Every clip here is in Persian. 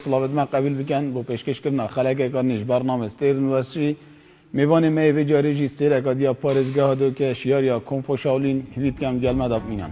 صلابت ما قبول بکن با پیشکش کردن خلاقه کردنش برنامه استیر نوشی میوان می جاریجی استیر اکادیا پارزگاه دو که شیار یا کنفو شاولین هیچ کم جلمه داب مینن.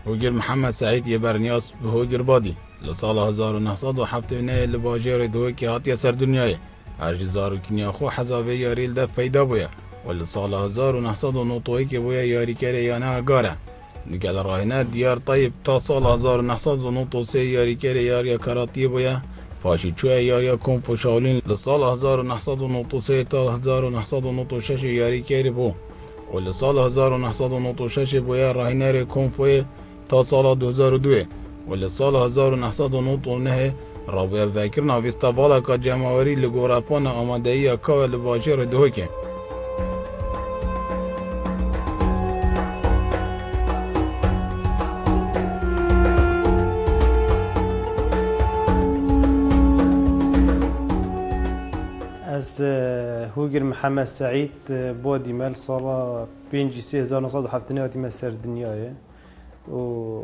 هوگر محمد سعید یه برنیاس به هوگر بادی لسال 1979 لباجر دوی که هاتی سر دنیای هرجزارو کنیا خو حزابه یاریل ده پیدا بویا و لسال 1990 که بویا یاری کره یا نه گاره نگل راهنه دیار طیب تا سال 1993 یاری کره یاریا کراتی بویا پاشی چوه یاریا کنفو شاولین لسال 1993 تا 1996 یاری کره بو و لسال 1996 بویا راهنه کنفوی تا سال 2002 ولی سال 1999 رابطه فکر نویسته بالا که جمعوری لگوراپان آمادهی که لباجر دوه که از هوگر محمد سعید بودی مال سال 1979 مال سر دنیاه و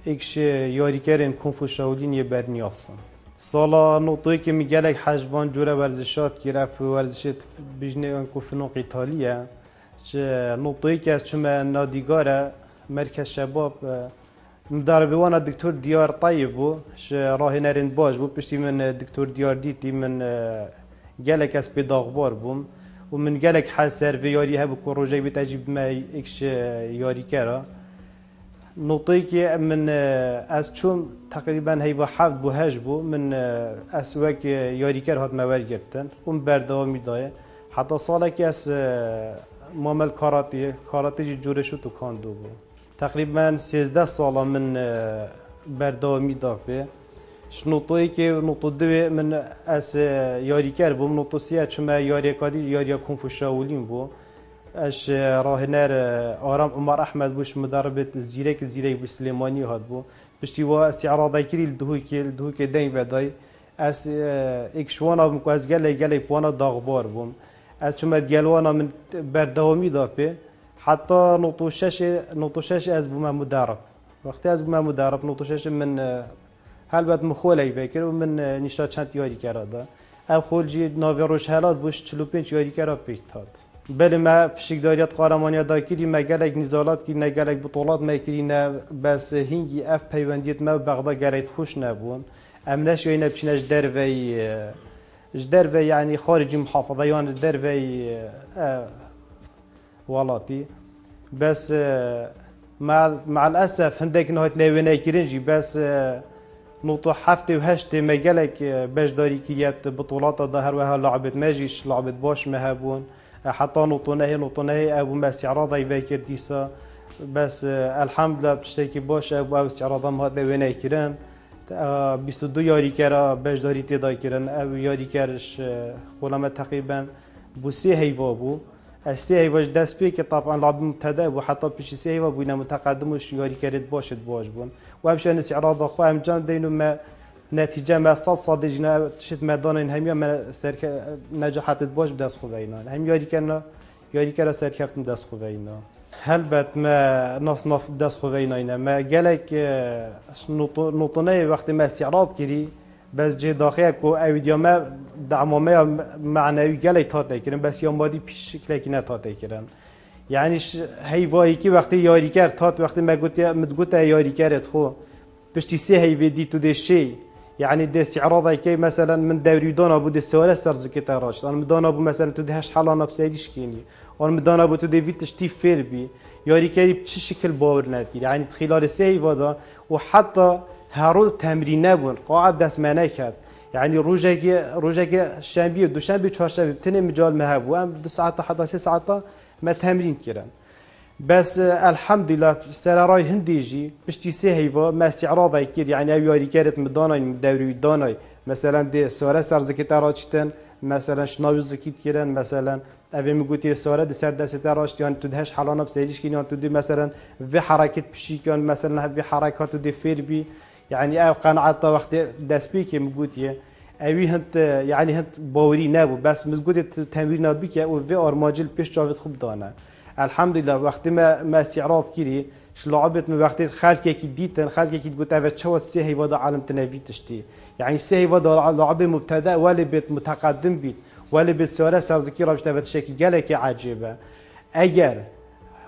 ایکش یاری کردن کنفو شاولین یه برنیاسن. سالا نقطه‌ای که میگه حجبان جوره ورزشات گرفت ورزشات بیشتر کوفنو ایتالیا چه نقطه‌ای که از چون نادیگاره مرکز شباب مدربوان دکتر دیار طیب بو ش راه نرند باش بو پشتی من دکتر دیار دیتی من جالك از بداغبار بوم و من جالك حسر في یاری هبو کروجی بتجیب ما ایکش یاری کرا نقطه‌ای که من از چون تقریبا هیوا حفظ بو هج بو من از وقت یاری کر هات موارد گرفتن اون بردامی دایه حتی سالی که از معامل کاراتی جوره شد و کاندو بو تقریبا 13 سال من بردامی داشته نقطه‌ای که نقطه دو من از یاری کر بو نقطه سیه چون یاری کادی یاری کنفو شاولین بو اش راهنر آرام عمر احمد بوش مدربت زیرک بو سلیمانی هات بو پشتی و استعراضی کری الدهو که دین بدای از اکشوانا بم از گله پوانا داغبار بوم از چون گلوانا من بردامی داپه حتی نقطه شش از بوم مدرب وقتی از بوم مدرب نقطه شش من هلبت مخولی فکر و من نشاط چند یاری کرده اب خولجی ناویروش حالات بوش 45 یاری کرده پیکتاد بله ما پشکداریت قهرمانی داکری مگلک نزالات کی نگلک بطولات میکری نه بس هنگی اف پیوندیت ما بغدا گرایت خوش نبون امنش یا نبچینش در و یعنی خارج محافظه یا در و ولاتی بس مع الاسف هندك نهایت نوینه کرنجی بس نقطه هفته و هشته مگلک بجداری کریت بطولات ظهر و لعبت ماجیش لعبت باش مهبون حتى نطنه ابو ما استعراضي باكر ديسا بس الحمد لله بشتكي باش ابو استعراضهم هذا وين كيران 22 یاری کرا بجداری تدا کرن ابو یاری کرش خلما تقریبا بو سه هیوا بو سه هیواش دست پی که طبعا لعب مبتدا و حتی پیش سه هیوا بو متقدمش یاری کرد باش بون و همشان استعراض خو هم جان دینو ما نتیجه ما صد جنا شد مدان این همیا من سرک نجاحت باش دست خوب اینا هم یاری کنه سرکفتن دست خوب اینا هلبت ما ناف دست خوب اینا ما گلک نطنه وقتی ما استعراض کری بس جه داخل کو اویدیا ما دعمامه معنوی گلک تاته کردن بس یا مادی پیش شکلی که نتاته کردن یعنی هیوایی که وقتی یاری کرد تات وقتی ما گوت یاری کرد خو پشتی سه هیوی دی تو دشی يعني دي استعراضي كي مثلا من دوري دونا ابو دي سوالة سرزكي تاراش انا مدانا ابو مثلا تو دهش حالنا بسيديش كيني انا مدانا ابو تو دي فيتش تي فيربي ياري كاري بچه شكل باور ناتي يعني خلال سه ودا وحتى هارو تمرين نبون قاعد دست منكت يعني روجاكي شنبه دوشنبه چهارشنبه تنه مجال مهبو ام 2 ساعه حتى 3 ساعه ما تمرين كيران بس الحمد لله سراراي هنديجي بشتي سهيفا ما استعراضي كير يعني اوياري كارت مداناي دوري داناي مثلا دي سوره سرزكي تاراچتن مثلا شناوي زكيت كيرن مثلا اوه میگوتی سواره د سر دست راش یان تو دهش حالانه بسیریش کی یان تو دی مثلا و حرکت بشی یان مثلا به حرکات دی فیر بی يعني او قناعت وقت دست بی که میگوتیه اوی هنت يعني هنت باوری نبو بس میگوتی تمرین بی که او و آرماجل پیش جاوید خوب دانه الحمدلله وقتی ما استعراض کری شلعبت من وقتی خالك کی دیتن خالك کی گوت اوه چه سه هیواد عالم تنوی تشتی يعني سه هیواد لعبه مبتدا ولی بیت متقدم بید ولی به سواره سرزکی را بشته شکل گله که عجیبه اگر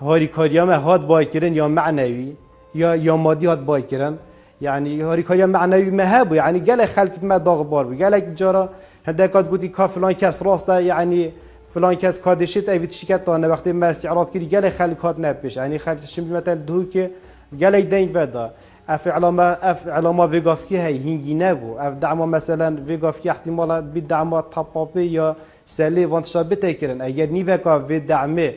هاریکاریا ما هات بای کرن یا معنوی یا مادی هات بای کرن يعني هاریکاریا معنوی مهبو يعني گله خلق ما داغ بار بو گله جارا هندکات گوتی کا فلان کس راسته يعني فلان کس کادشت ایت شرکت دانه وقتی ما استعراض کردی گله خلقات نپیش يعني خلق شم مثلا دو که گله دین بدا اف علامه وگافکی هی هنگی نبو اف دعما مثلا وگافکی احتمال بی دعما طبابی یا سلی وانتشار بتکرن اگر نیوکا و دعمه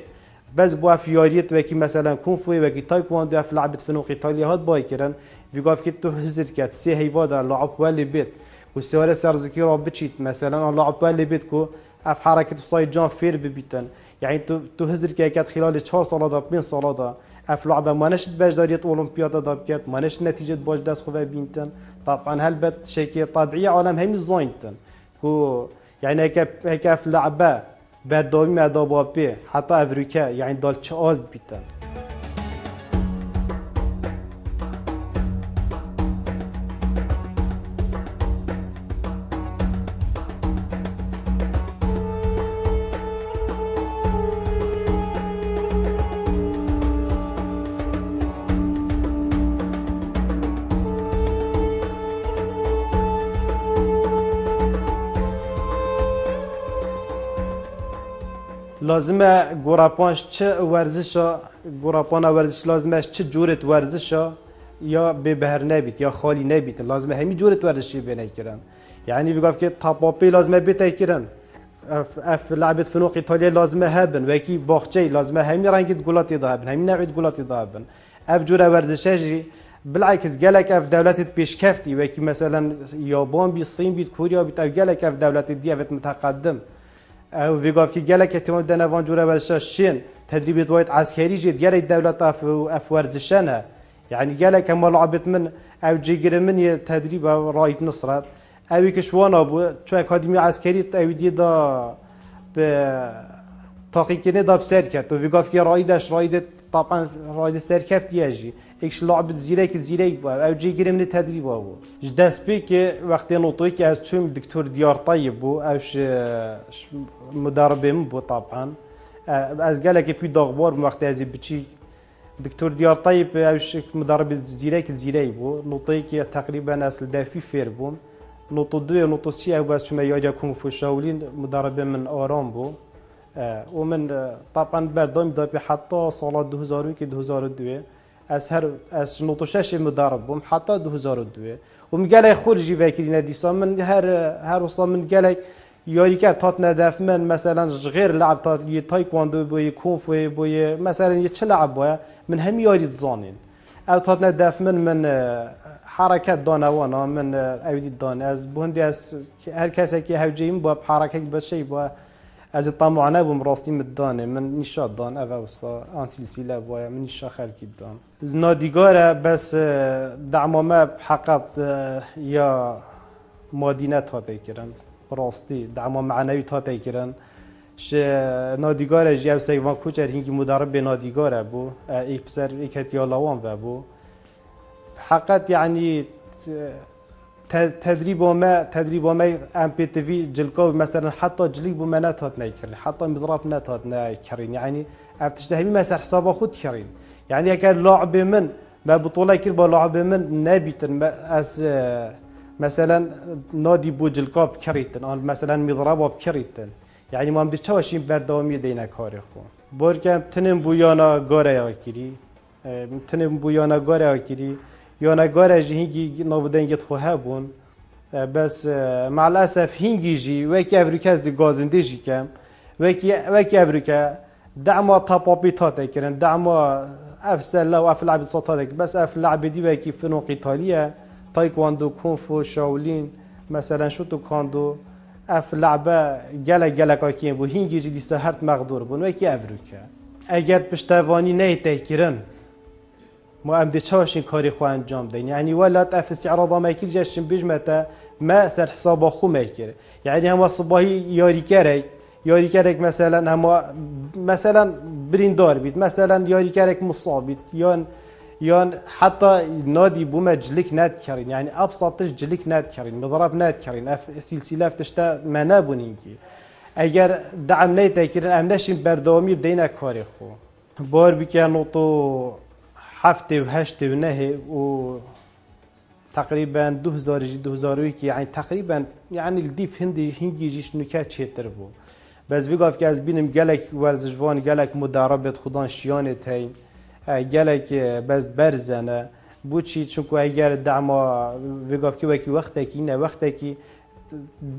بس بو اف یاریت وکی مثلا کنفوی وکی تایکواندو اف لعبت فنو ایتالیا هات بای کرن وگافکی تو هزر کت سه هیوادا لعب ولی بیت و سوار سرزکی را بچیت مثلا لعب ولی بیت کو اف حرکت صايد جان فير ببيتن يعني تو هزر كيكات خلال 4 سال دا 5 سال دا اف لعبه ما نشد باجداريت اولمبيادا دا بكات ما نشد نتيجه باج داس خو بينتن طبعا هلبت شيء طبيعي عالم هم زاينتن كو يعني هيك اف لعبه برداوي ما دابابي حتى افريكا يعني دال تشاز بيتن لازمه گوراپانش چه ورزشا گوراپانا ورزش لازمش چه جورت ورزشا یا به بهر نبید یا خالی نبید لازمه همین جورت ورزشی بینه کرن یعنی بگم که طبابی لازمه بیته کرن اف لعبت فنوق ایتالیا لازمه هبن وکی باخچه لازمه همین رنگت گلاتی دابن همین نوعیت گلاتی دابن اف جور ورزشی بالعکس گلک اف دولت پیشکفتی وکی مثلا یابان بی صین بی کوریا بی گلک اف دولت دیوت متقدم او ویگاف که گله احتمال دنوان جوره ورشاشین تدریبات وايد عسكري جد گله الدولة اف ورزشانها يعني گله كما لعبت من او جيجر من تدريب رايد نصرت او كشوان ابو شو اكاديمي عسكري او دي دا تحقیقی داب سرکت و ویگاف که رایدش راید طبعا راید سرکفت یجی ایکش لعب زیره با او جی گرم نه تدریب آو دست بی که وقتی نوتوی که از چون دکتر دیار طیب بو اوش مدربم بو طبعا از گله که پی داغبار وقتی ازی بچی دکتر دیار طیب اوش مدرب زیره بو نوتوی که تقریبا اصل دفی فیر بوم نوتو دو نوتو سی او بس شما یاجا کنگ فو شاولین مدرب من آرام بو ومن طبعا بردام دابي حتى صالة 2002 از نوتو شش مدرب بوم حتى 2002 ومقالي خرجي فاكري نادي من هر وصا من قالي ياري كار تات ندف من مثلا غير لعب تات تايكواندو بوي كونفو بوي مثلا يتش لعب بوي من هم ياري الزانين او تات ندف من حركات دانوانا من اودي دان از بوندي از هر کسی که هوجیم با حرکت بشی با از طمعانه بوم راستی مدانه من نشاد دان او وسا آن سلسله باید من نشا خلقی دان نادیگاره بس دعمامه حقیقت یا مادینه تاته کرن راستی دعمام معنوی تاته کرن ش نادیگاره جیو سیوان کوچر هنگی مدرب به نادیگاره بو ایک پسر ایک هتیالاوان و بو حقیقت یعنی تدريب وما ام بي تي في جلكو مثلا حتى جليب وما ناتات نايكرين حتى مضراب ناتات نايكرين يعني افتشتهمي مثلا حساب خود كرين يعني كان لاعب من ما بطوله كل لاعب من نابت از مثلا نادي بوجلكاب كريتن او مثلا مضراب بكريتن يعني ما بدي تشوشين بردوامي دينا كاري خو بوركم تنم بويانا غوريا كيري تنم بويانا غوريا كيري يانا غارج هنگي نودنگت خو هبون بس مع الاسف هنگي جي وكي افريكاز دي غازنده جي كم وكي افريكا دعما طابابي تاتا كرن دعما افسل و افلعب صوتاتك بس افلعب دي وكي فنون قتاليه تايكواندو كونفو شاولين مثلا شوتو كاندو اف لعبه گله که بو هینگی جدی سهرت مقدور بون و کی ابروکه اگر پشتوانی نه تکرن ما ام دي تشاشين كاري خو انجام دين يعني ولا تاف استعراض ما يكير جاشن بجمته ما سر حساب اخو ما يكير يعني هم صباحي ياري كارك مثلا هم مثلا بريندار بيت مثلا ياري كارك مصاب بيت يان حتى نادي بوما جلك ناد كارين يعني ابسط جلك ناد كارين مضرب ناد كارين اف سلسله تشتا ما نابونينكي اگر دعم نه تکرین ام نشین بردامی بدینا کاری خو بار بکن نوتو هفته و هشته و نه و تقریبا 2000 که یعنی تقریبا یعنی الدیف هندی جیش نکات چیتر بو بس بگاف که از بینم گلک ورزشوان گلک مدربت خودان شیانه تین گلک بس برزنه بو چی چونکو اگر دعما بگاف که وقتی که نه وقتی که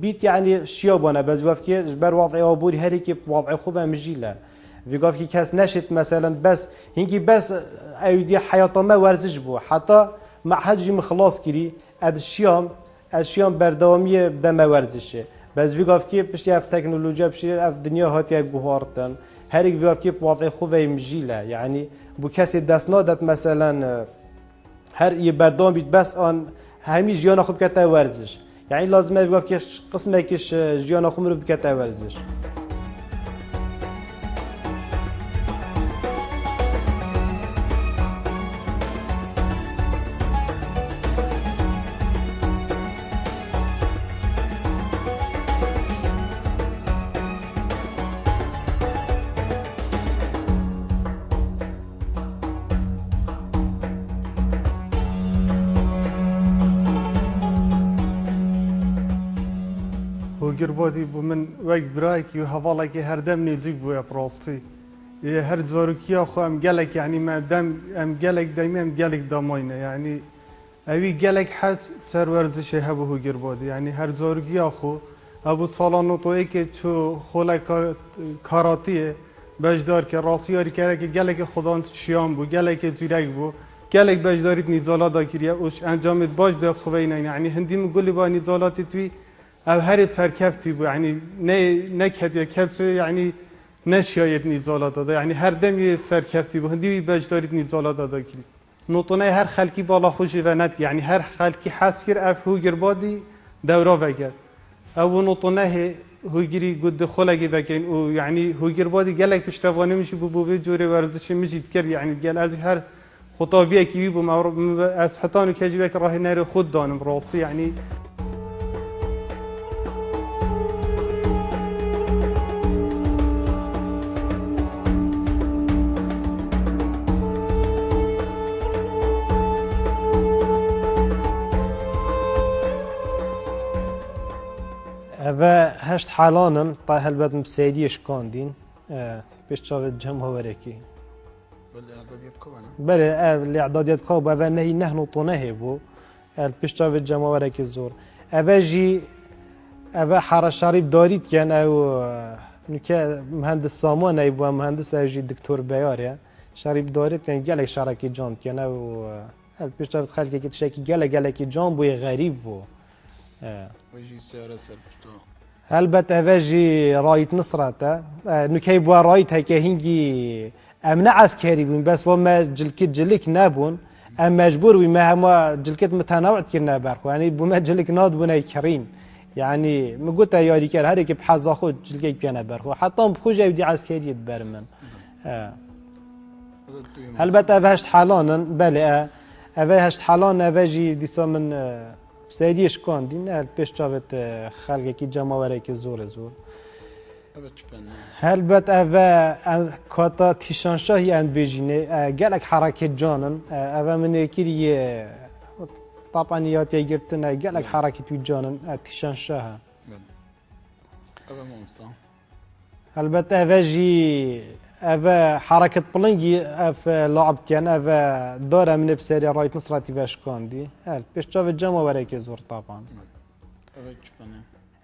بیت یعنی شیابانه بس بگاف که بر وضع آبوری هری که وضع خوبه مجیله بگاف که کس نشد مثلا بس هنگی بس ایدی حیاتا ما ورزش بو حتی معهد مخلاص کری از شیام بردامی دم ورزشه بس بگاف که پشتی اف تکنولوژی پشتی اف دنیا هاتی گوهارتن هر یک بگاف که وضع خوبه مجیله یعنی بو کسی دست نادت مثلا هر یه بردام بیت بس آن همی جیان خوب کتا ورزش یعنی لازمه بگاف که قسمه کش جیان خوب رو بکتا ورزش گربادی بو من وقت برای که حواله که هر دم نزدیک بوده پراستی هر زاروکیا خو ام گلک یعنی ما دم ام گلک دایم ام گلک داماینه یعنی اوی گلک حس سر ورزش هبو گربادی یعنی هر زاروکیا خو ابو سالانو توی که تو خوله کاراتیه بجدار که راسیاری کرده که گلک خدان شیام بو گلک زیرک بو گلک بجدارید نیزالا دا کریه اوش انجامت باش دست خوبه نه یعنی هندی مگولی با نیزالاتی توی او هر سرکفتی بود یعنی نه کدی کس یعنی نشاید نیزالا داده یعنی هر دم یه سرکفتی بود هندی بجدارید نیزالا داده کی نوتونه هر خلکی بالا خوشی و ند یعنی هر خلکی حس کر اف هو گربادی دورا وگر او نوتونه هوگیری گود خلقی بکن او یعنی هو گربادی گلک پشتوانه میشه بو جوری ورزشی میشید کرد یعنی گل از هر خطابیه کی بو از حتانو کجیبه که راه نره خود دانم راستی یعنی و هشت حالانن تا هلبت مسیدیش کاندین پیش چاوید جمع ورکی بله الاعدادیت کو با و نهی نه نطونه بو پیش چاوید جمع ورکی زور اوه جی اوه حرا شریب دارید کن او نکه مهندس سامان ای بو مهندس اوجی دکتور بیاره شریب دارید کن گلک شرکی جان کن او پیش چاوید خلقی که تشکی گلکی جان بوی غریب بو ويجي سيارة سربشتو البته وجی رایت نصرته نکه بوا رایت هک هنگی امن عسکری بون بس با ما جلک نبون ام مجبور بیم ما جلکت متنوع کرنا برخو یعنی بو ما جلک ناد بونه کرین یعنی مگوت یاری کر هر کی بحظ خود جلک بیانه برخو حتی بخوج ودی عسکری برمن البته وهشت حالانن بله وهشت حالان وجی دیسا من سیدیش کاندین پیش چاوت خلقی که جمع وره که زور البته اوه کاتا تیشانشاهی اند بیجینه گلک حرکت جانن اوه من کریه طبعا یاتی گرتن گلک حرکت وی جانن تیشانشاه البته اوه جی اوه حرکت بلنگی اف لعب کن اوه داره من بسری رایت نصراتی وش کاندی پیش چاوه جمع وره که زور طبعا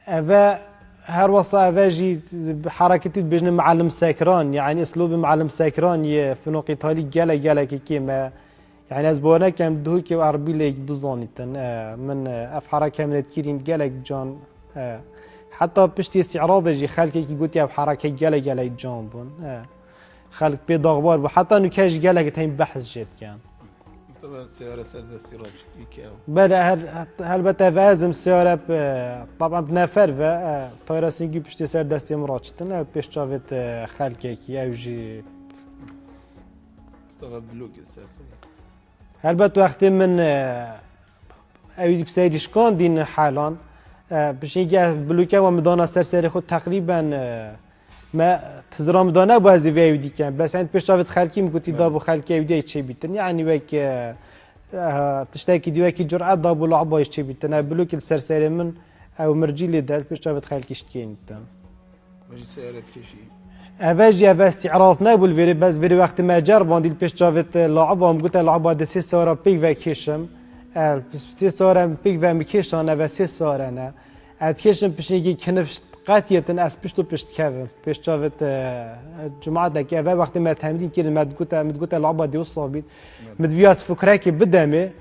اوه هر وصا اوه جی حرکتی بجن معلم ساکران یعنی اسلوب معلم ساکران یه فنو قتالی گله که ما يعني أسبوعنا كم دهوك وعربي ليك بزانيتن من أف حركة من تكيرين جالك جان حتی پشتی استعراض جی خلکی کی گوتی اب حرکه گله جانبون خلق بی داغبار و حتی نکش گله که تیم بحث جد کن طبعا سيارة سادة سراج يكاو بله هل بتفازم سیاره طبعا بنفر و طایره سینگی پشتی سر دستی مراجعتن پیش جاوید خلکی کی اوجی طبعا بلوك اساسا البته وقتی من اویدی بسیریش کن دین حالان بشینگه بلوکه و مدانا سر خود تقریبا ما تزرام دانه باز دی اویدی کن بس انت پیش جاوید خلکی میگوتی دابو خلکی اویدی چه بیتن یعنی وک تشتاكي ديواكي جرعة ضابو لعبة يشتي بيتنا بلوك السرساري من أو مرجي اللي دال باش تابت خالك يشتكين تام واجي سيارة كيشي أفاجي أفا استعراض نابل فيري بس فيري وقت ما جربان ديل باش تابت لعبة هم قلت لعبة دي سي سورة بيك فاكيشم سي سورة بيك فاكيشم أفا سي سورة أنا أتكيشم باش نيجي كنفش قاتية أس بشتو بشت كافن باش تابت جماعة داك أفا وقت ما تمرين كير ما تقولت لعبة دي وصابيت مدویات فکر که بدمه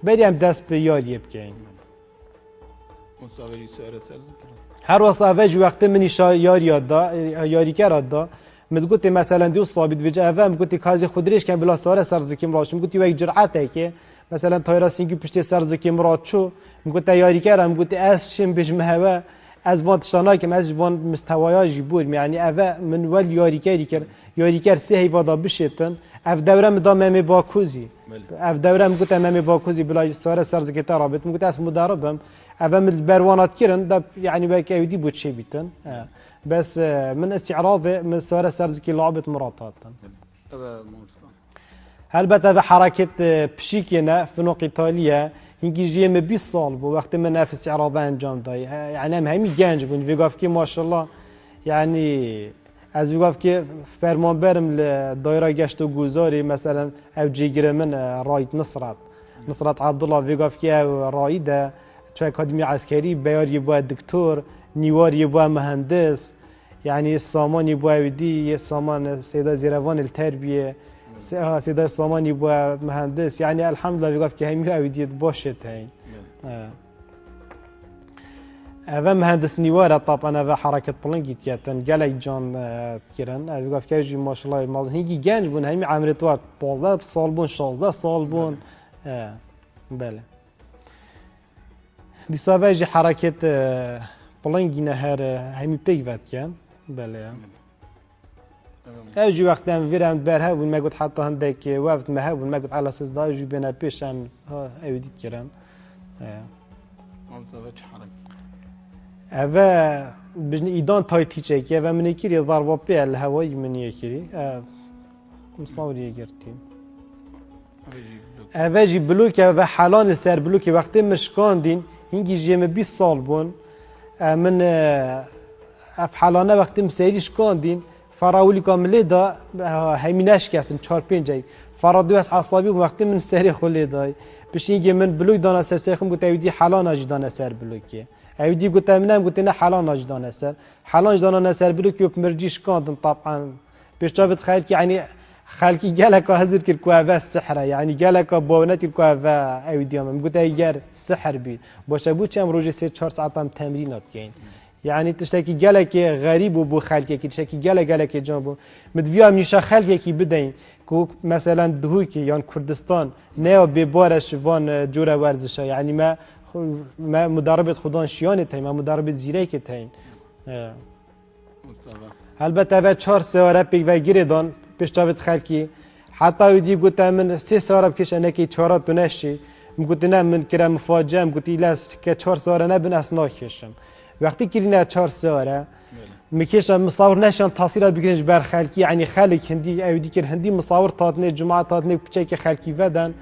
بریم دست به یاری بکنیم. مسافری سیاره سرز کرد. هر وصفه وقتی منی یاری کرد دا متقولت مثلا دیو صابید وجه افهم قلت کازی خودریش کن بلا سواره سرزکی مراش مقولت یک جرعته که مثلا تایرا سینگی پشت سرزکی مراد شو مقولت یاری کردم مقولت از شم بجمه هوا از وان تشانه که از وان مستوایاجی بود یعنی اوه من ول یاری کرد سه هیوادا بشیتن اف دوره مدام باکوزی اف دوره مگوت امام باکوزی بلای سواره سرزکی ترابط مگوت اس مدربم اف من بروانات کردن دا یعنی باک ایدی بود چی بیتن بس من استعراض من سواره سرزکی لعبت مراتاتن البته به حرکت پشیکینا فنوق ایتالیا اینکه جیم 20 سال بود وقتی من نفس استعراض انجام دای یعنی همین گنج بود ویگاف که ماشاءالله یعنی از وقتی که فرمان برم لدایره گشت و گذاری مثلا او جیگر من رایت نصرت عبدالله وقتی که رایده تو اکادمی عسکری بیاری با دکتر نیواری با مهندس یعنی سامانی با ودی سامان سیدا زیروان التربیه سیدا سامانی با مهندس یعنی الحمدلله وقتی که همی ودی باشه تاین اوه مهندس نیواره طبعا اوه حرکت پلنگیت کردن گلک جان کردن اوه گفت که جی ماشاءالله مازن هنگی گنج بون همی عمرت وقت 15 سال بون 16 سال بون بله دیسا اوه جی حرکت پلنگی نهر همی پیک ود کن بله اوه جی وقت هم ویرم بره بون مگود حتی هندک وفت مه بون مگود علا سزده اوه جی بینه پیش هم اوه دید کردن اوه بجن ایدان تایتی چکی اوه من یکی ضربه پی الهوایی من یکی مصوری گرتیم اوه جی بلوک اوه حالان سر بلوک وقتی مشکان دین هنگی جیم 20 سال بون من اف حالانه وقتی مسیریش کاندین فراولی کاملی دا همینش کسن 4-5 جای فرادوی از عصابی وقتی من سری خلی دای بشینگی من بلوک دانا سر سرخم گوت ایدی حالان آجی دانا سر بلوکی ایدی گوت منم گوت نه حالان آجی دانا سر حالان دانا سر بلوکی و مرجیش کاندن طبعا بیشتر خیلی که یعنی خالقی جالك هزر كركوا السحرة يعني جالك بونات كركوا أوديهم مقول تيجر سحر بي باش أبو كم روجي 3-4 ساعات تمرينات كين يعني تشتكي جالك غريب وبو خالقي كي تشتكي جالك جنبه مدفيا منيش خالقي كي بدين كو مثلا دهوكي يعني كردستان نيو ببارش وان جورا ورزشة يعني ما مدربة خدان شيانة تاين ما مدربة زيريك تاين البته بعد 4 ساعه پیک و گیردان پیشتابت خلکی حتی ودی گفتم من 3 ساعه بکش انا کی 4 تونشی میگفت نه من کرم فاجعه گفتی لاس که 4 ساعه نه بن اسنا کشم وقتی کرینا 4 ساعه میکشم مصور نشان تاثیرات بگیرش بر خلکی یعنی خلک هندی اودی که هندی مصور تاتنه جمعه تاتنه بچه خلکی ودن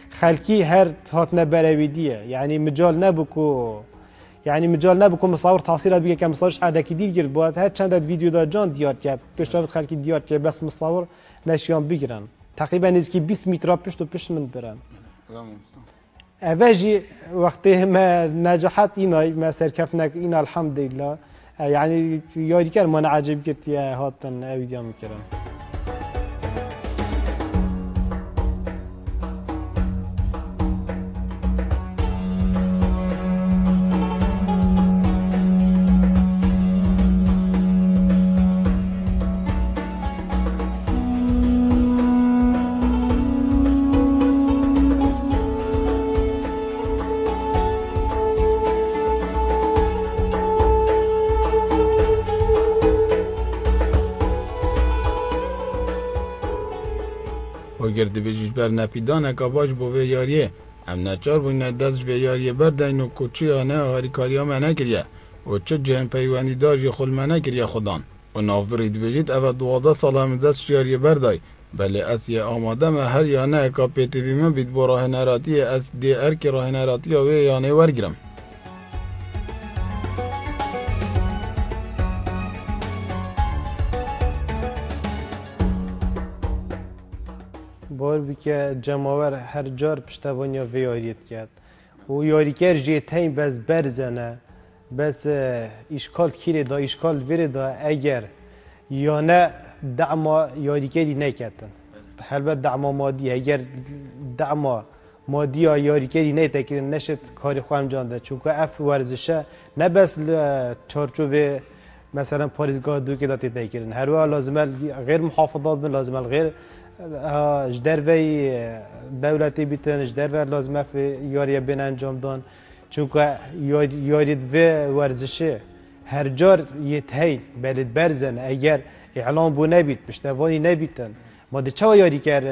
خلکی هر تاتنه برویدیه یعنی مجال نبکو يعني مجال نبكم مصور تاثيرات بيجي كم مصورش عندك دير جرب بود هر چند فيديو دا جان ديار کرد پیشتابت خلقی ديار کرد بس مصور نشيان بگیرن تقریبا نزدیک 20 متر پشت و پشت من برن اوجي وقتی ما نجاحت اینای ما سرکفنک این الحمدلله يعني یادی کرد من عجب کرد یا هاتن ویدیو میکردم گرد بیجیش بر نپیدانه که باش بوه یاریه ام نچار بوینه دست به یاریه بردین و کچی آنه هاری کاریا منه کریه و چه جهن پیوانی دار یه خل منه کریه خودان و نافرید بیجید او 12 سال هم دست یاریه بردای بله از یه آماده ما هر یانه اکا پیتی بیمه بید با راه نراتی از دی ارک راه نراتی و یانه ورگرم بار بی که جماور هر جار پشتوانیا وی یاریت کرد و یاریکر جیتین بس برزنه بس اشکال کیره دا اشکال ویره دا اگر یا نه دعما یاریکری نکردن البته دعما مادی اگر دعما مادی یا یاریکری نتکرین نشد کاری خواهم جانده چون که اف ورزشه نه بس چارچوب مثلا پاریزگاه دو که داتی تکرین هر وقت لازمه غیر محافظات من لازمه غیر جدر وی دولتی بیتن جدر وی لازمه فی یاری بین انجام دان چون که یارید و ورزشه هر جار یتهی بلد برزن اگر اعلام بو نبید پشتوانی نبیتن ما ده چه یاری کر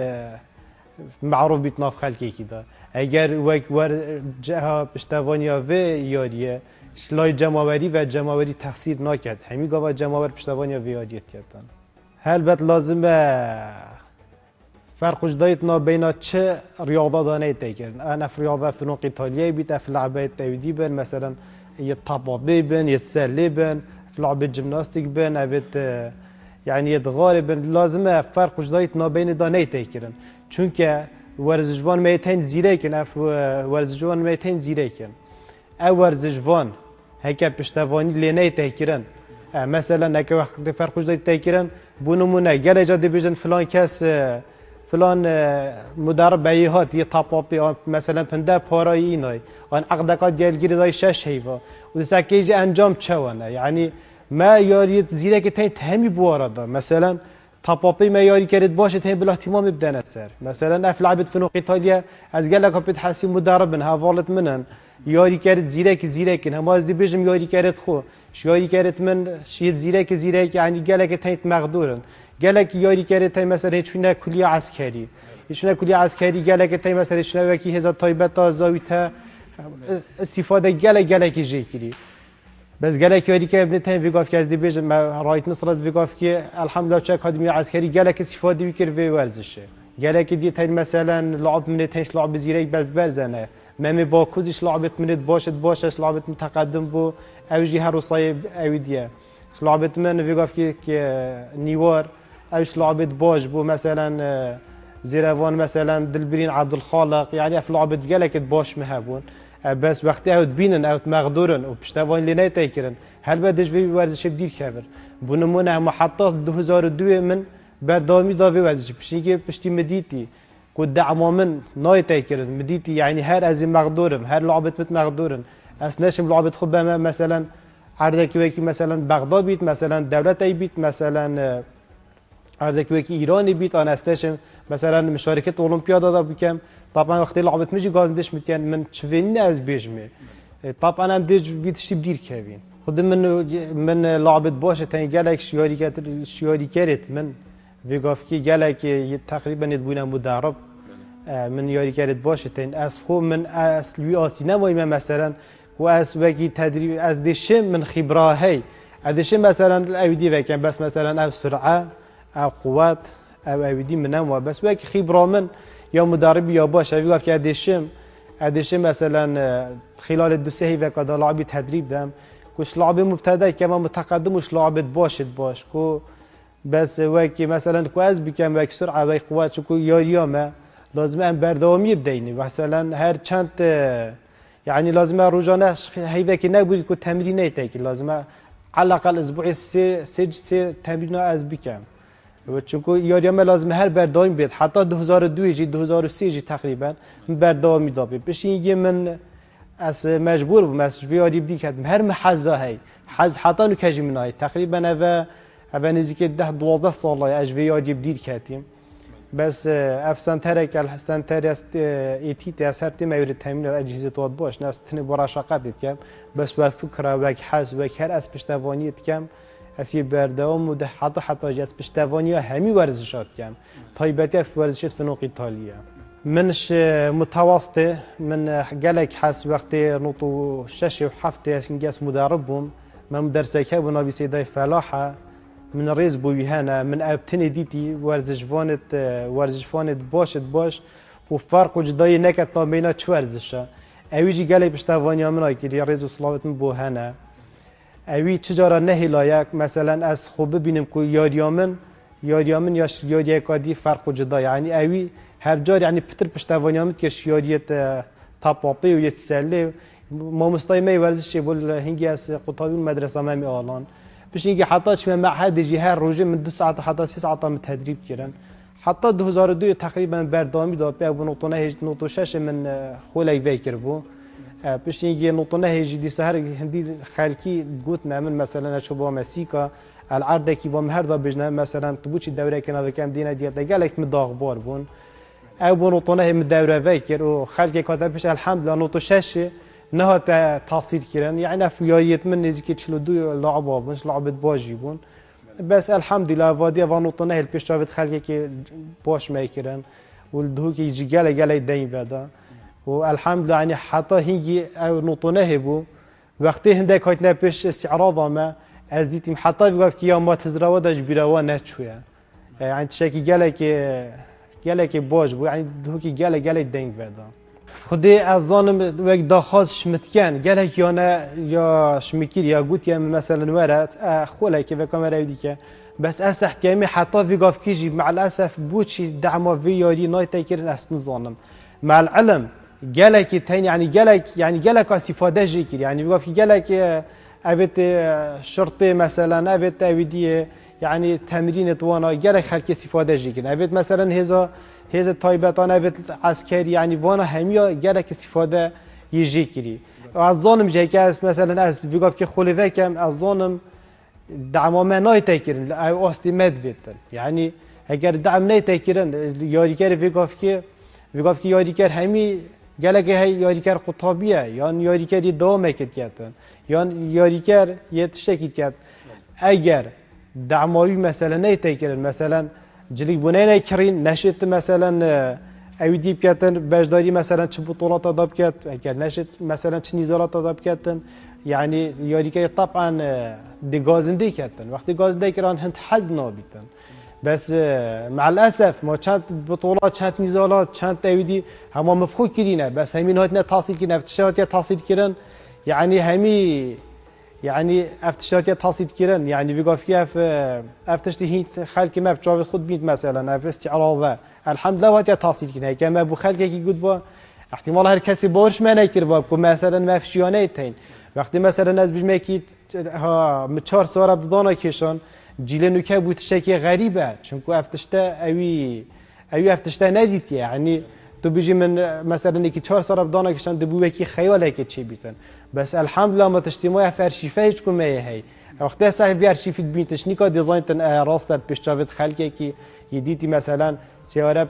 معروف بیت ناف خلکی کی دا اگر وک ور جها پشتوانی و یاریه شلای جماوری و جماوری تقصیر نکرد همین گاوا جماور پشتوانی و یاریت کردن البته لازمه فرق جدایت نا بین چه ریاضه دانه تکرن انا في رياضه فنون قتاليه بیت في لعبه تاییدی بن مثلا يطبابي بن يتسلي بن في لعبه جيمناستيك بن ابت يعني يتغار بن لازمه فرق جدایت نا بین دانه تکرن چون که ورزشوان میتین زیره کن اف ورزشوان میتین زیره کن او ورزشوان هکه پشتوانی لینه تکرن مثلا هکه وقت فرق جدایت تکرن بونمونه گل اجاده بیجن فلان کس فلان مدرب بیهات یه طبابی مثلا پنده پارایی اینای آن عقدکات گلگیری دای 6 هیوا و سکیج انجام چوانه یعنی ما یاریت زیره که تین تهمی بوارده مثلا طبابی ما یاری کرد باشه تین بلا اهتمام بدن سر مثلا اف لعبت فنون قتاليه از گلک بده حسی مدربن حوالت منن یاری کرد زیره که هم از دی بجم یاری کرد خو یاری کرد من شید زیره یعنی گلک تین مقدورن گلک یاری کرد تای مثلا چونه کلیه عسکری چونه کلیه عسکری گلک تای مثلا چونه وکی هزار تایبت تا زاویته استفاده گلک جیکری بس گلک یاری کرد ابن تای ویگاف که از دی بیج رایت نصرت ویگاف که الحمدلله چه اکادمی عسکری گلک استفاده وکر وی ورزشه گلک دی تای مثلا لعب من تاش لعب زیره بس برزنه ممی با کوزش لعبت منت باشش لعبت متقدم بو اوجی هر وصای اویدیه لعبت من ویگاف که نیوار اوش لعبت باش بو مثلا زیروان مثلا دلبرین عبدالخالق یعنی اف لعبت گلکت باش مهبون بس وقتی اوت بینن اوت مقدورن و پشتوان لینه تایکرن هل بدش وی ورزش بدیر خبر بو نمونه محطات 2002 من بردامی دا وی ورزش پشتی مدیتی کو دعما من نای تایکرن مدیتی یعنی هر از مقدورم هر لعبت مت مقدورن اسنشم لعبت خوب مثلا عردکی وکی مثلا بغداد بیت مثلا دولت ای بیت مثلا عردکی وکی ایرانی بیت آن استشم مثلا مشارکت المپیاد دا بکم طبعا وقتی لعبت میجی گازندش میتین من چوینی از بیجمه طبعا هم دیج بیتشی بدیر کوین خود من لعبت باشه تن گلک شیاری کرد من ویگاف کی گلک تقریبا ندبونه مدرب من یاری کرد باشه تن از خو من اصلی آسینه ما مثلا و از وکی تدریب از دشم من خبره هی ادشم مثلا اویدی وکم بس مثلا او سرعه او قوت او اویدی منم و بس وکی خبره من یا مدرب یا باش اوی گفت که ادشم مثلا خلال 2 سه وکا دا لعبی تدریب دم کوش لعب مبتدی که ما متقدم وش لعبت باش کو بس وکی مثلا کو از بکم وکی سرعه و قوت کو یاریامه لازم ام بردامی بدینی مثلا هر چند يعني لازم روزانه هيدا كي نقول كو تمرين تاكل لازم على الاقل اسبوعي سه تمرين از بكم وچونكو ياريام لازم هر بردايم بيت حتى 2002 جي 2003 جي تقريبا برداومي دابي باش يجي من اس مجبور بس فياري بدي كد هر محزه هي حز حتى نو كاجي مناي تقريبا اوا نزيك 10 12 سال اج فياري بدير كاتيم بس افسان ترك الحسن ترست ايتي تاثرت ما يريد تامين اجهزه تواد باش ناس تني برا شقات كم بس بالفكره وك حز وك هر اس پشتوانی کم اسی بردوام و ده حتی جس پشتوانیا همی ورزشات کم طایبتی ورزشات فنوق ایتالیا منش متوسطه من قالك حس وقت نطو شاشة وحفتة جس مدرب بوم من مدرسة كاب ونبي سيداي فلاحة من ريز بوي هنا من ابتني ديتي ورزش فانت باش وفرق وجداي نكت ما بين ورزشة اویجی گلی پشتوانی آمنای که ریاض و صلوات من بوهنه اوی چجارا نهی لایک مثلا از خوب ببینم که یاریامن یا یاری کادی فرق و جدا یعنی اوی هر جار یعنی پتر پشتوانی آمد که یاریت تاپاپی و یت سله ما مستایمه ورزشی بول هنگی از قطابی مدرسه مامی آلان بش اینکه حتی چه معهد جهر روزه من 2 ساعت حتی 3 ساعت من تدریب کردن حتی 2002 تقریبا بردامی داد به نقطه 6 من خولی ویکر بو بش اینکه نقطه هیچ دی سهر هندی خالکی گوت نامن مثلا شو با مسیکا العرض کی با مهر دا بجنا مثلا تبوچ دوره کنه کم دینه دیت قالک مداغ بار بون او بو نقطه من دوره ویکر و خالکی کاتبش الحمدلله نقطه 6 نه تحصیل کردن یعنی فیایت من نزدیک 42 لاعب مش لعبت باجی بون بس الحمد لله وادي وانوطنا هي البيشافت خلقي كي باش مايكرن والدهوك يجي جالا دين بعدا والحمد لله يعني حتى هيجي او نوطنا هبو وقتی هندك هايتنا بيش استعراض ما از ديتم حتى بقى كي يوم ما تزروا داش بيروا نتشويا يعني تشكي جالا كي باش بو يعني دهوك جالا دين بعدا خدي اظن وقت داخل شمتكان قالك یا شمكير یا قوت يا مثلا ورات خوله كيف كاميرا ديك بس اسح كامي حتى في قاف كيجي مع الاسف بوتشي دعمه في يوري ناي تاكر اسن ظالم مع العلم قالك تاني يعني قالك استفاده جيكر يعني بقاف قالك ابت شرطي مثلا ابت اودي يعني تمرين وانا قالك خلك استفاده جيكر ابت مثلا هذا طيبتان ابت عسكري يعني وانا هميا قالك استفاده يجي كري الظالم جاي مثلا از بيقف كي خلفه كم الظالم دعم ما ناي تاكرن او استمد بيتن يعني اگر دعم ناي تاكرن ياريكر بيقف كي ياريكر همي قالك هي ياريكر قطابيه يعني ياريكر دوام كتياتن يعني ياريكر يتشتكي كات اگر دعموي مثلا ناي تاكرن مثلا جلي بنانا كرين نشت مثلا اودي بكاتن باجداري مثلا چه بطولات اضاب كات اگر نشت مثلا چه نزارات اضاب كاتن يعني ياريكي طبعا دي غازندي كاتن وقت غازندي كران هند حزنا بيتن بس مع الاسف ما چند بطولات چند نزالات چند اودي هما مفخوك كرينه بس همين هاتنا تحصيل كرينه افتشارات تحصيل كرن يعني همي يعني افتشارات تحصيل كرن يعني بيقف كيف افتشتي هيت خلق ما بتشوف خد بيت مثلا استعراض الحمد لله وقت تحصيل كرن كما ابو خلق كي قد با احتمال هر کسی بارش ما نکر با مثلا مفشیانه تین وقتی مثلا از بجمه کی ها من 4 سال بدانا کشان جیلنو که بود شکی غریبه چون که افتشته اوی افتشته ندید يعني تو بيجي من مثلا كي 4 سال بدانا كشان دبو كي خياله كي تشي بيتن بس الحمد لله ما تشتموا فرشيفه هيك كما هي وقتها صاحب يرشيف بيتش نيكا ديزاين تن راستر بيشتافت خلقه كي يديتي مثلا سياره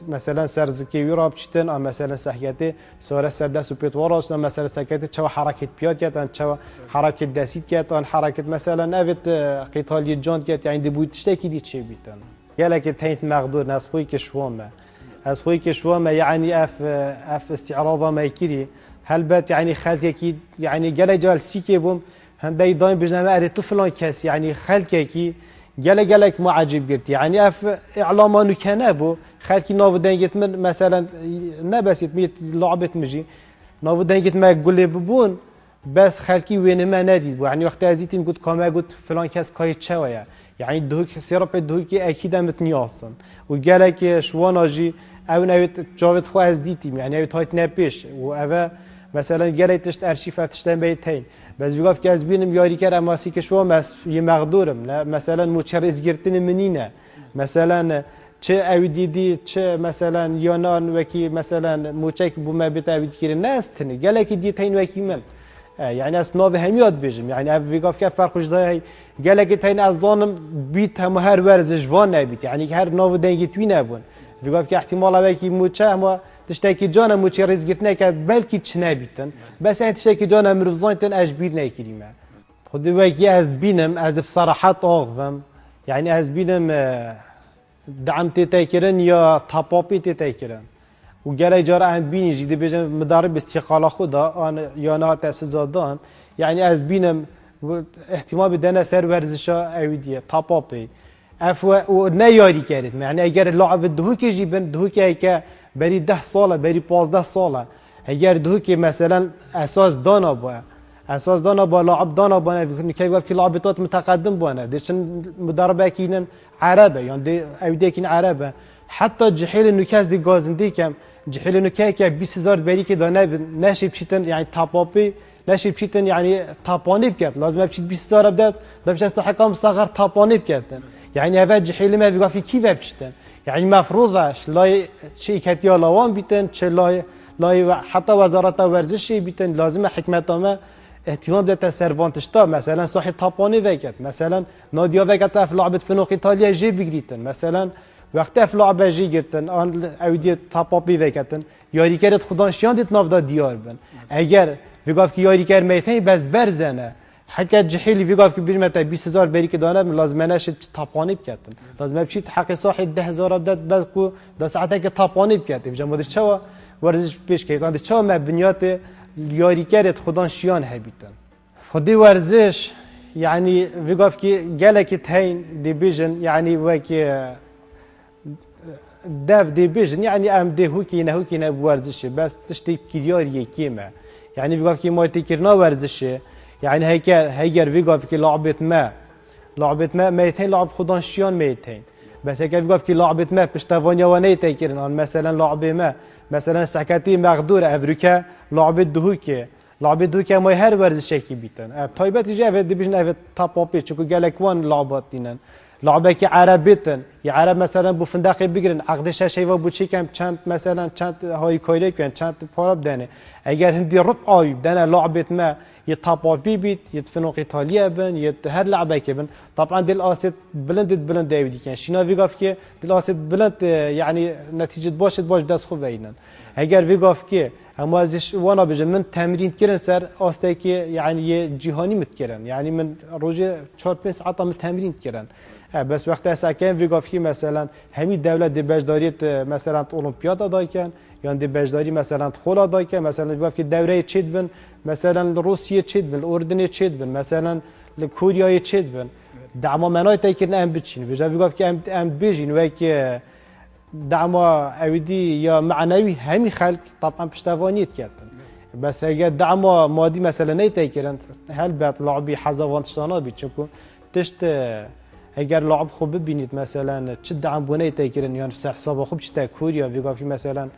مثلا سرزكي يوراب چتن او مثلا صحيته سوره سردا سوبيت وراس مثلا سكته چوا حركه بيات ياتن چوا حركه دسيت ياتن حركه مثلا افت قتال جاند يات يعني دبو تشتكي دي تشي بيتن يلا كي تنت مقدور ناس خوي كشوامه از خوي كشوامه يعني اف استعراض ما يكري هل بات يعني خالتي يعني قال جال سيكي بوم هندي دايم بجنبه اريتو فلان كاس يعني خالكي جالك ما عجيب قلت يعني اف اعلامانو كان ابو خالكي ناو دنجت من مثلا نبسيت ميت لعبه مجي ناو دنجت ما يقول لي ببون بس خالكي وين ما نادي يعني وقت ازيتي قلت كما قلت فلان كاس كاي تشويا يعني دهوك سيرب دهوكي اكيد متني اصلا وقالك شواناجي او نويت جاوت خو از ديتيم يعني اوت هايت نبيش و مثلا قالت تشت ارشيف تشتم بيتين بس بيقف كاز بينم ياري كر اماسي كشوا مس يمقدورم لا مثلا متشرز گرتن منينه مثلا چه اوديدي چه مثلا يونان وكي مثلا موچك بما بتاويد كير الناس تني قالك ديتين وكي من يعني اسناو همياد بيجم يعني بيقف كيف فرقش داي قالك تين اظن بيت هم هر ورزش وان نبيت يعني هر ناو دنگت وي نبون بيقف كي احتمال وكي موچه اما تشتكي جانا موچي رزق گرتنه که بلکه چنه بیتن بس این تشتكي جانا مروزانتن اجبیر نکریم خودی وکی از بینم از بصراحت آغم يعني از بینم دعم تتاكرن یا تاپاپی تتاكرن و گره جاره هم بینی جدی بجن مدارب استقال خدا آن یا نه تأسیس زادان يعني از بینم احتمال بدن سر ورزشا اویدیه تاپاپی افوا و نیاری کرد يعني اگر لاعب دهوک جیبن دهوک که بری 10 ساله بری 15 ساله اگر دهوک مثلا اساس دانا با لاعب دانا بانه بکنی که وقتی لاعبات متقدم بانه دیشن مدربه کینن عربه يعني دي اویدیه کین عربه حتی جحیل نوکاز دی گازندی کم جحیل نوکای که 20000 بری که دانه نشی بشیتن يعني تاپاپی نشي بشيتن يعني تاباني بكات لازم بشيت 20000 بدات باش استحقام صغر تاباني بكات يعني هذا جحيل ما بيقف في كيف بشيتن يعني مفروضه لا شيء كاتيا لوان بيتن لا حتى وزاره ورزش بيتن لازم حكمتها اهتمام بدات سيرفانتشتا مثلا صاحب تاباني وكات مثلا ناديا وكات في لعبه فنوق ايطاليا جي بيجريتن مثلا وقتی اف لعبه جی گرتن آن اویدی تاپاپی وکتن یاری کرد خدا شیان دیت نافدا دیار بن اگر ویگاف کی یاری کرد میتونی بس برزنه حتی جحیلی ویگاف کی بیش متا 20000 بری که دانه لازم نشه تاپانی بکتن لازم بچیت حق صاحب 10000 بدات بس کو دا ساعته که تاپانی بکتیم جا مدر چوا ورزش پیش کردن چوا مبنیات یاری کرد خدا شیان هبیتن خودی ورزش يعني ویگاف کی گلک تین دیویژن يعني وکی داف ديفيجن يعني ام دي هوكي ورزش بس تشتي كيريار يكيمه يعني بيقول كي ما تكرنا ورزش يعني هيجر بيقول كي لعبه ما يتين لعب خدان شيان ميتين بس هيك بيقول كي لعبه ما بشتافونيا وني تكرن مثلا لعبه ما مثلا سكاتي مقدور افريكا لعبه دهوكي ما هر ورزش كي بيتن طيبت جا ديفيجن اف توب اوبي چكو جالك وان لعبات دينن لعبه که عربیتن یا عرب مثلا بو فندقی بگیرن عقدش شیوا بو چی کم چند مثلا چند های کویله کن چند پاراب دانه اگر هندی ربع آیب دانه لعبت ما يتطابي بيت يتفنوق ايطاليا بن هر لعبه كبن طبعا دي الاسيت بلند داويدي كان شينا فيغاف كي دي الاسيت بلند يعني نتيجه باش داس خو بينن اگر فيغاف كي اما ازش وانا بجم من تمرين كرن سر استاكي يعني جهاني متكرن يعني من روجه 4 ساعات من تمرين كرن بس وقت اساكن فيغاف كي مثلا همي دوله دي بجداريت مثلا اولمبياد ادا كان يعني دي بجداري مثلا خول ادا كان مثلا فيغاف كي دوره تشيد بن مثلا روسيا تشيد بن الاردن تشيد بن مثلا كوريا تشيد بن دعما مناي تاكن ام بتشين بجا فيغاف كي ام بيجين وك دعما اودي يا معنوي همي خلق طبعا بشتافانيت كاتن بس اگر دعما مادي مثلا نيتاكرن هل بات لعبي حزوان تشانا بيتشكو تشت اگر لعب خوب ببینید مثلا چه دعم بونه تاکرن یا سر حساب خوب چه کوریا ویگافی مثلا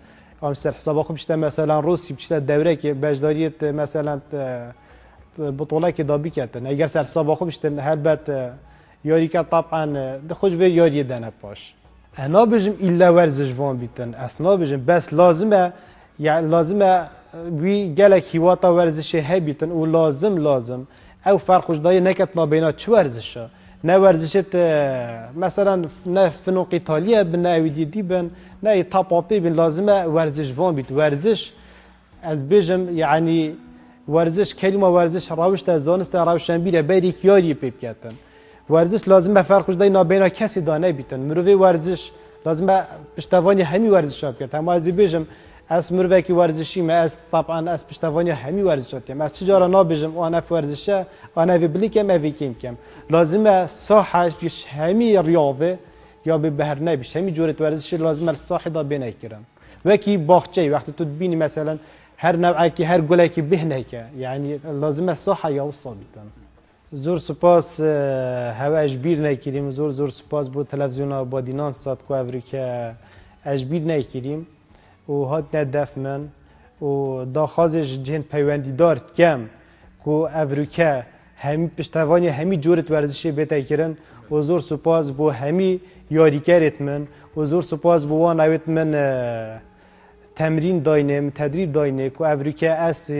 ام سر حساب خوب چه مثلا روسی چه دوره که بجداریت مثلا بطوله که دابی کردن اگر سر حساب خوب چه هر بات یاری که طبعا خوش به یاری دنه باش انا بجم الا ورزش وان بیتن اصلا بجم بس لازمه يعني لازمه وی گلک هیواتا ورزش هبیتن و لازم او فرقش دای نکت نابینا چه ورزشه نه ورزشت مثلا نه فنوق ایتالیا بن نه ویدی بن نه تاپاپی بن لازمه ورزش وان بیت ورزش از بجم يعني ورزش كلمه ورزش راوشت زانست راوشن بیره بری کیاری پیپ کردن ورزش لازمه فرقش دای نابینا کسی دانه بیتن مروی ورزش لازمه پشتوانی همي ورزش شاب کرد اما از بجم از مروی کی ورزشی ما از طبعا از پشتوانی همي ورزشات از چجارا نابجم انا في ورزشه انا في بلیکم اوی کم لازمه ساحه همي رياضه یا به بهر نبیش همي جورت ورزشی لازمه ساحه دا بینه کرم وکی باغچه وقتی تو ببینی مثلا هر نوعی که هر گله که بهنه که یعنی لازمه ساحه یا وصابیتن زور سپاس هوا اجبیر نکریم زور سپاس بود تلویزیون با دینان سات کو افریقا اجبیر نکریم و هات ندف من و داخازش جهن پیوندی دارد کم کو افریقا همی پشتوانی همی جورت ورزشی بهتر کردن و زور سپاس بو همی یاری کرد من و زور سپاس بو وان اوت من تمرین داینه تدریب داینه کو افریقا اس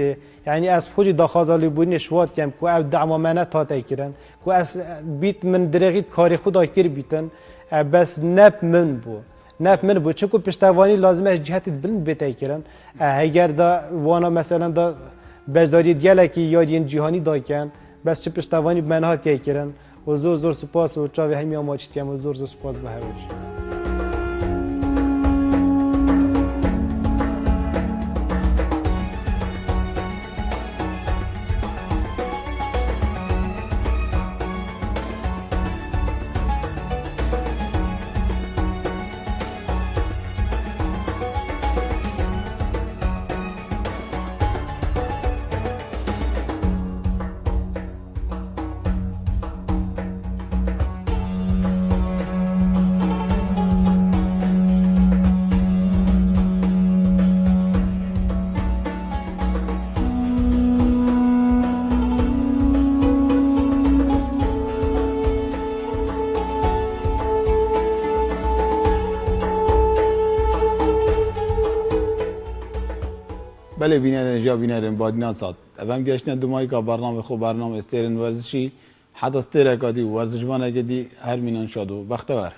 يعني از خوجي داخازالی بودن شوات کم کو او دعما منه تا تکرن کو اس بیت من درغیت کاری خدا کر بیتن بس نب من بو چکو پشتوانی لازمه جهت بلند بتکرن اگر دا وانا مثلا دا بجداریت گله کی یادین جهانی دایکن بس چه پشتوانی بمنها کی کردن و زور زور سپاس و چاوی همین آماجتیم و زور زور سپاس به هوش. بله بینرین جا بینرین بادینا سات افهم گشتن دمایی که برنامه خوب برنامه استیرن ورزشی حتی استیر اکادی ورزشمان اگدی هر مینان شاد و بختور